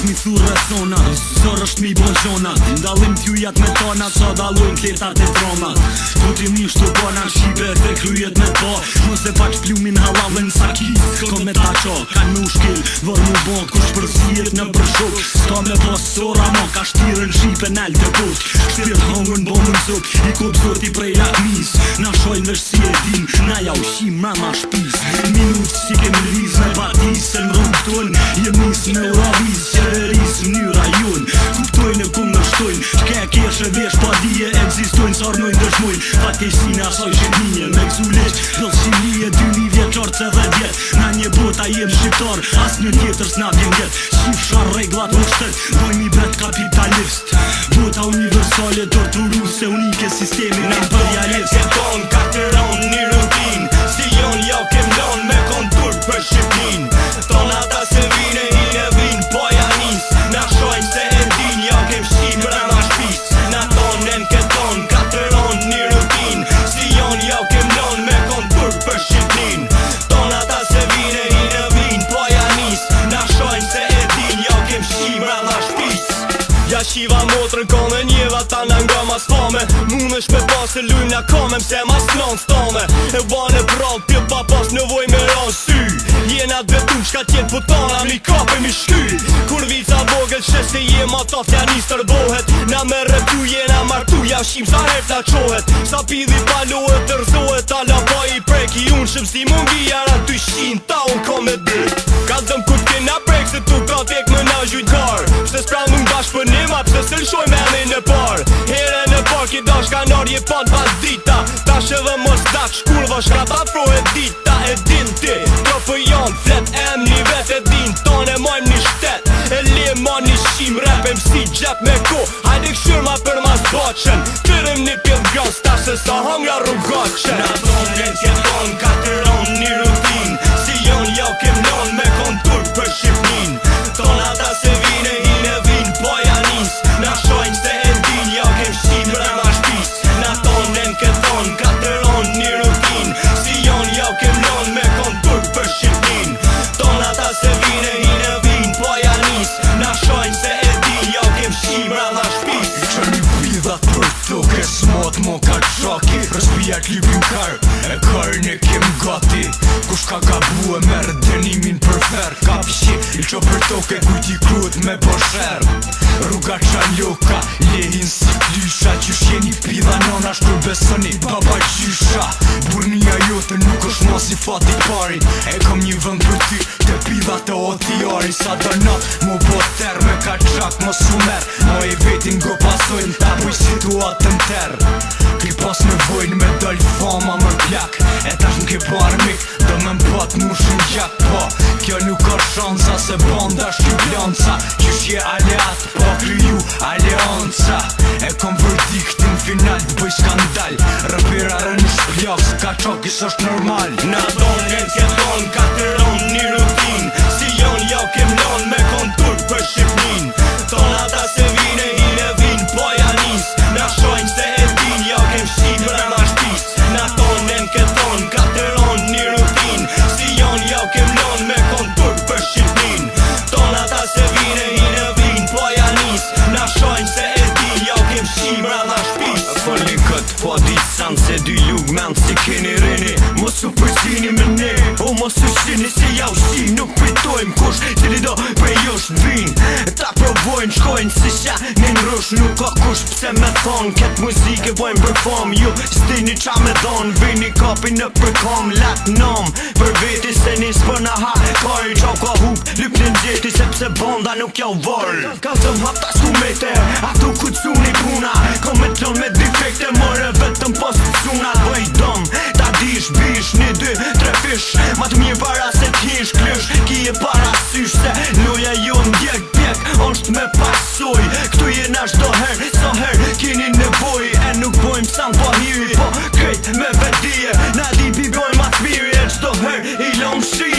mi thurë thona, sër është mi bon qona. Ndalim t'jujat me tona, sa dalojnë kletat e trona. Putim një shtu bona shqipe dhe kryet me po. Nëse pak plumin halavën sa kis, kom me ta qo. Kanë me u shkil, vër mu bon, kush përzijet në përshok. Ska me pos sora mo, ka shtirën shqipe nel të put. Shtirt hongën bo më nëzuk, i kop zoti prej lakmis. Na shojnë vesh si e din, na ja ushim mrama shpis. Minut si kem riz me batis, se në rrug ton. Jem nis me uravis, qeveris mënyra jun. Kuptojnë e kum në shtojnë, shke keshe vesh pa dije. Egzistojnë sarnojnë dëshmojnë, fatkejsina asoj shqipninje. Me gzulesh, dhëllë shimlije, 2000 vjeqartë se dhe djet. Na një bota jem shqiptar, as një tjetër s'na vjen jet. Shifsha reglat më shtet, dojnë i bret kapitalist. Bota universale torturu se unike sistemi në imperialist. Jeton katëron një rutin, si jon jo kem lon me kontur për Shqipnin. Tona ta se vine i e vin, po ja nis. Na shojnë se e din, jo kem shqip rama shpis. Na tonen keton katëron një rutin, si jon jo kem lon me kontur për Shqipnin. Tona ta se vine i e vin, po ja nis. Na shojnë se e din, jo kem shqip rama shpis. Ja shiva motrën kone njeva ta në nga mas fame. Munesh me pas e lujnë nga kamem se mas non stone. E bane prall pjë pa pas nevoj me ran sy. Jena dvetum shka tjetë putana mi kape mi shky. Kur vica vogel shes se jem ata fjanis tërbohet. Na me rëptu jena martu ja shqim sa her ta qohet. Sa pidhi palohet tërzohet ala pa i preki. Unë shëm si mungi jara ty shqin ta unë kom e dyt. Ka dëm kur t'kena prek se tu ka tek më na gjujtar. Pse s'pran mung bashk për nima pse se lëshoj me edhe në par. Here në par ki dash kanar je pan pas dita. Ta shëve mos dak shkurva shka ta frohet dita. E din ti, trofë janë flet em një vet e din. Tone majmë një shtet, e le ma një shqim rap MC gjep me ko. Hajde këshyrma për mas baqen, kërëm një pjët gans ta se sa hangra rrugaqen. Na tonen jeton katëron një rutin, si jon jo kem lon me kontur për Shqipnin. Tona ta se vine i ne vin, po ja nis. Na shojnë se e din, jo kem shqip rama shpis. Na tonen keton katëron një rutin, si jon jo kem lon me kontur për Shqipnin. Tona ta se vine i ne vin, po ja nis. Na shojnë se e din, jo kem shqip rama shpis. Që një pidhat për toke smot mo ka qaki. Rëspijat lipin kar, e karën e kem gati. Kush ka gabu e merë denimin për fer. Ka pishi, il qo për toke kujti kruet me bosher. Rruga qa loka, lehin si klysha. Qysh jeni pidha nona shkur besoni baba gjysha. Burnia jote nuk është mos i fati pari. E kom një vënd për ty, te pidha të otijari. Sa dërnat, mu po ter me ka qak mos u mer. Mo i vetin go pasojnë, ta buj situatën ter. Ki pas nevojnë me dal fama më plak. E tash m'ke bar mik, do me mpat mushin gjak. Po, kjo nuk ka shansa se banda shqiplanca. Qysh je aleat, po kryu aleanca. E kom verdiktin final, bëj skandal. Rapera rën shplak, s'ka qok is është normal. Na tonen jeton katëron një rutin, si jon jo kem lon me kontur për Shqipnin. Tona ta se vine i ne vin, po ja nis. Na shojnë se e din, jo kem shqip rama shpis. Na tonen keton katëron një rutin, si jon jo kem lon me kontur për Shqipnin. Tona ta se vine i ne vin, po ja nis. Na shojnë se e din, jo kem shqip rama shpis. Foli kët po disan se dy lug men si keni rini. Mos u përsini me ne, o mos u shini se ja ushqim. Nuk pritojmë kush, cili do prej josh t'vin. Ta provojnë, shkojnë si sha në nrush. Nuk ka kush pse me thonë, ketë muzike vojnë perform. Ju stini qa me thonë, vini kapi në përkom. Lat nom, për veti se nis për në ha. Kari qau ka hup, lyp në njeti sepse bonda nuk jau vorë. Ka të hapta s'ku me ter, ato ku t'suni puna. Kom me t'lon me defekte, more vetëm pos t'suna. Bëj dom, ta dish, bish, një, dy, tre fish. Ma të mirë para se t'hish, klysh. Ki e para sysh se loja jo ndjek pjek, është me pasoj. Këtu jena shdo her, so her, kini nevoj. E nuk bojmë san po hiri, po krejt me vedije. Na di pi bojmë atë mirë, e qdo her i lom shi.